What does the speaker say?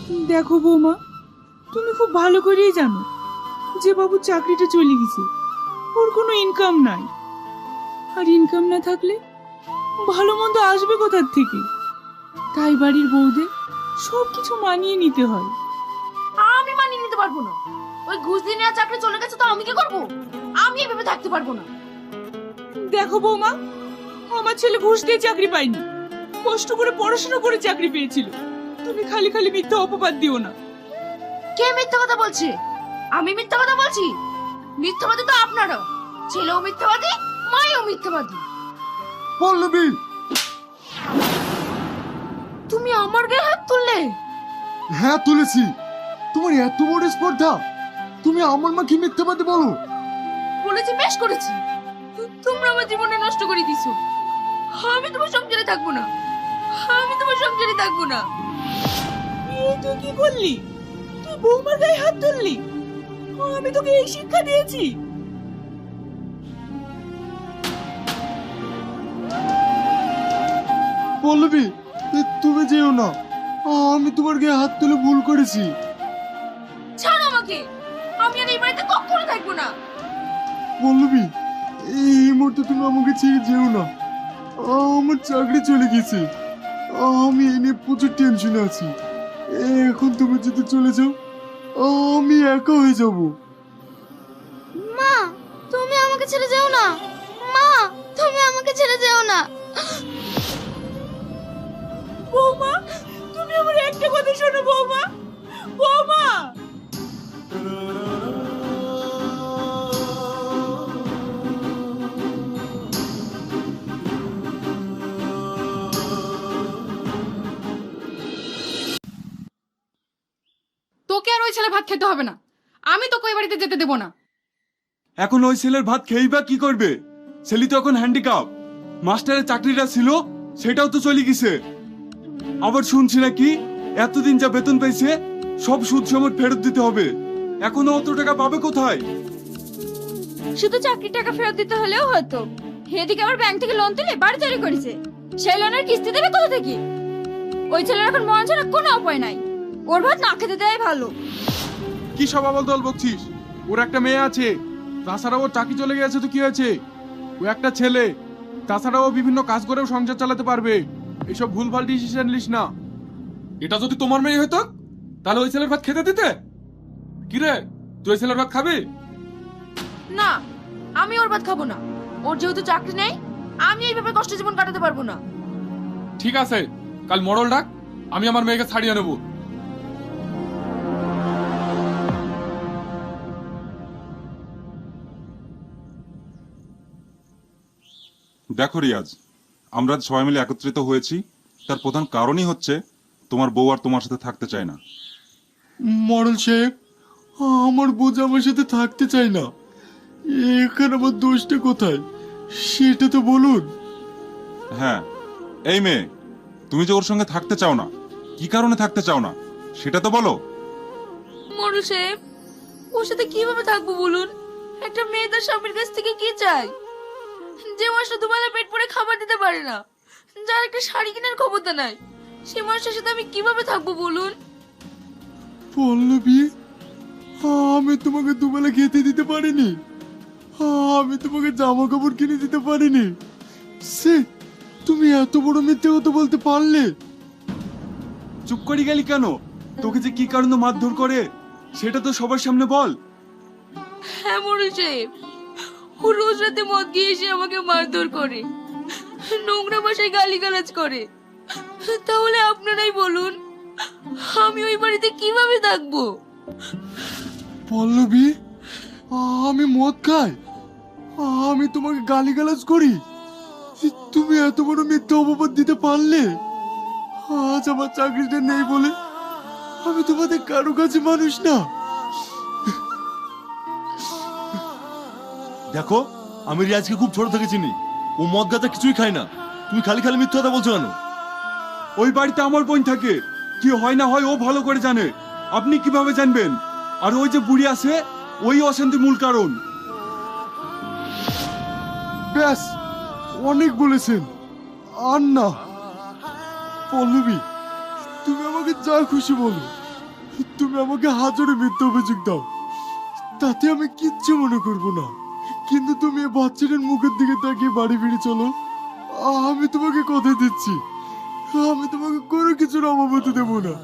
দেখো বৌমা, তুমি খুব ভালো করেই জানো যে বাবুর চাকরিটা চলে গেছে, ওর কোনো ইনকাম নাই। আর ইনকাম না থাকলে ভালো মন্দ আসবে কোথার থেকে? তাই বাড়ির বউদের সব কিছু মানিয়ে নিতে হয়। আমি মানিয়ে নিতে পারবো না। ওই ঘুষ দিয়ে নেওয়া চাকরি চলে গেছে তো আমি কি করবো? আমি এভাবে থাকতে পারবো না। দেখো বৌমা, আমার ছেলে ঘুষ দিয়ে চাকরি পায়নি, কষ্ট করে পড়াশোনা করে চাকরি পেয়েছিল। তুমি খালি খালি মিথ্যা অপবাদ দিও না। কে মিথ্যা কথা বলছে? আমি মিথ্যা কথা বলছি? মিথ্যাবাদী তো আপনারা। ছেলেও মিথ্যাবাদী, মায়েও মিথ্যাবাদী। পল্লবী, তুমি আমার গায়ে হাত তুললে? হ্যাঁ তুলেছি। তোমার এত বড় স্পর্ধা, তুমি আমার মাকে মিথ্যাবাদী বলো? বলেছি, বেশ করেছি। তোমরা আমার জীবনটা নষ্ট করে দিছো। আমি তোমার সংসারে থাকবো না। আমি তোমার সংসারে থাকবো না। এই তুই কি করলি? তুই বৌমার গায়ে হাত তুললি? আমি তোকে এই শিক্ষা দিয়েছি? পল্লবী, তুমি যেও না, আমি তোমার গায়ে হাত তুলে ভুল করেছি। ছাড়ো আমাকে। আমি আর এই বাড়িতে কখনো থাকবো না। পল্লবী, এই মুহূর্তে তুমি আমাকে ছেড়ে যেও না। আমার চাকরি চলে গেছে, আমি এ নিয়ে প্রচুর টেনশনে আছি। এখন তুমি যদি চলে যাও, আমি একা হয়ে যাব। মা, তুমি আমাকে ছেড়ে যেও না। মা, তুমি আমাকে ছেড়ে যেও না। বৌমা, তুমি আমার একটা কথা শোনো বৌমা। বৌমা, তোকে আর ওই ছেলে ভাত খেতে হবে না। আমি তোকে ওই বাড়িতে যেতে দেবো না। এখন ওই ছেলের ভাত খেয়েই বা কি করবে? ছেলে তো এখন হ্যান্ডিক্যাপ। মাস্টারের চাকরিটা ছিল, সেটাও তো চলে গেছে। আবার শুনছি নাকি এতদিন যা বেতন পেয়েছে সব সুদ সমেত ফেরত দিতে হবে। এখনো অত টাকা পাবে কোথায়? শুধু চাকরির টাকা ফেরত দিতে হলেও হতো। এদিকে আবার ব্যাংক থেকে লোন তুলে বাড়ি তৈরি করেছে। সেই লোনের কিস্তি দেবে কোথা থেকে? ওই ছেলের এখন মন ছাড়া কোনো উপায় নাই। ওর ভাত না খেতে দেয় ভালো। কি সব আবল দল বকছিস? ওর একটা মেয়ে আছে, তাছাড়া ওর চাকরি চলে গেছে তো কি হয়েছে? ও একটা ছেলে, তাছাড়া ও বিভিন্ন কাজ করেও সংসার চালাতে পারবে। এইসব ভুলভাল ডিসিশন নিস না। এটা যদি তোমার মেয়ে হতো তাহলে ওই ছেলের ভাত খেতে দিতে? কি রে, তুই ওই ছেলের ভাত খাবি? না, আমি ওর ভাত খাবো না। ওর যেহেতু চাকরি নেই, আমি এইভাবে কষ্ট জীবন কাটাতে পারবো না। ঠিক আছে, কাল মরল ডাক, আমি আমার মেয়েকে ছাড়িয়ে নেব। দেখো রিয়াজ, আমরা সবাই মিলে একত্রিত হয়েছি, তার প্রধান কারণই হচ্ছে তোমার বউ আর তোমার সাথে থাকতে চায় না। মরল সাহেব, আমার বোঝা আমার সাথে থাকতে চাই না। এখানে আমার দোষটা কোথায় সেটা তো বলুন। হ্যাঁ, এই মেয়ে, তুমি যে ওর সঙ্গে থাকতে চাও না, কি কারণে থাকতে চাও না সেটা তো বলো। মরু সাহেব, ওর সাথে কিভাবে থাকবো বলুন? একটা মেয়ে তার স্বামীর কাছ থেকে কি চায়? যে মানুষটা দুবেলা পেট ভরে খাবার দিতে পারে না, যার একটা শাড়ি কেনার ক্ষমতা নাই, সে মানুষের সাথে আমি কিভাবে থাকবো বলুন? পল্লবী, আমি তোমাকে দুবেলা খেতে দিতে পারিনি, আমি তোমাকে জামা কাপড় কিনে দিতে পারিনি, সে তুমি এত বড় মিথ্যে কথা বলতে পারলে? চুপ করে গেলি কেন? তোকে যে কি কারণে মারধর করে সেটা তো সবার সামনে বল। হ্যাঁ মরু সাহেব, ও রোজ রাতে মদ গিয়ে এসে আমাকে মারধর করে, নোংরা ভাষায় গালিগালাজ করে। তাহলে আপনারাই বলুন, আমি ওই বাড়িতে কিভাবে থাকবো? পল্লবী, আমি মদ খাই, আমি তোমাকে গালিগালাজ করি, তুমি এত বড় মিথ্যা অপবাদ দিতে পারলে? আজ আমার চাকরিটা নেই বলে আমি তোমাদের কারো কাছে মানুষ না। দেখো, আমি রিয়াজকে খুব ছোট থেকে চিনি। ও মদ গাঁজা কিছুই খায় না। তুমি খালি খালি মিথ্যা কথা বলছো কেন? ওই বাড়িতে আমার বোন থাকে, কি হয় না হয় ও ভালো করে জানে। আপনি কিভাবে জানবেন? আর ওই যে বুড়ি আছে, ওই অশান্তির মূল কারণ। ব্যাস, অনেক বলেছেন, আর না। পল্লবী, তুমি আমাকে যা খুশি বলো, তুমি আমাকে হাজারে মিথ্যা অভিযোগ দাও, তাতে আমি কিচ্ছু মনে করব না। কিন্তু তুমি এই বাচ্চাটার মুখের দিকে তাকিয়ে বাড়ি ফিরে চলো। আমি তোমাকে কথা দিচ্ছি, আমি তোমাকে কোনো কিছুর অভাব হতে দেবো না।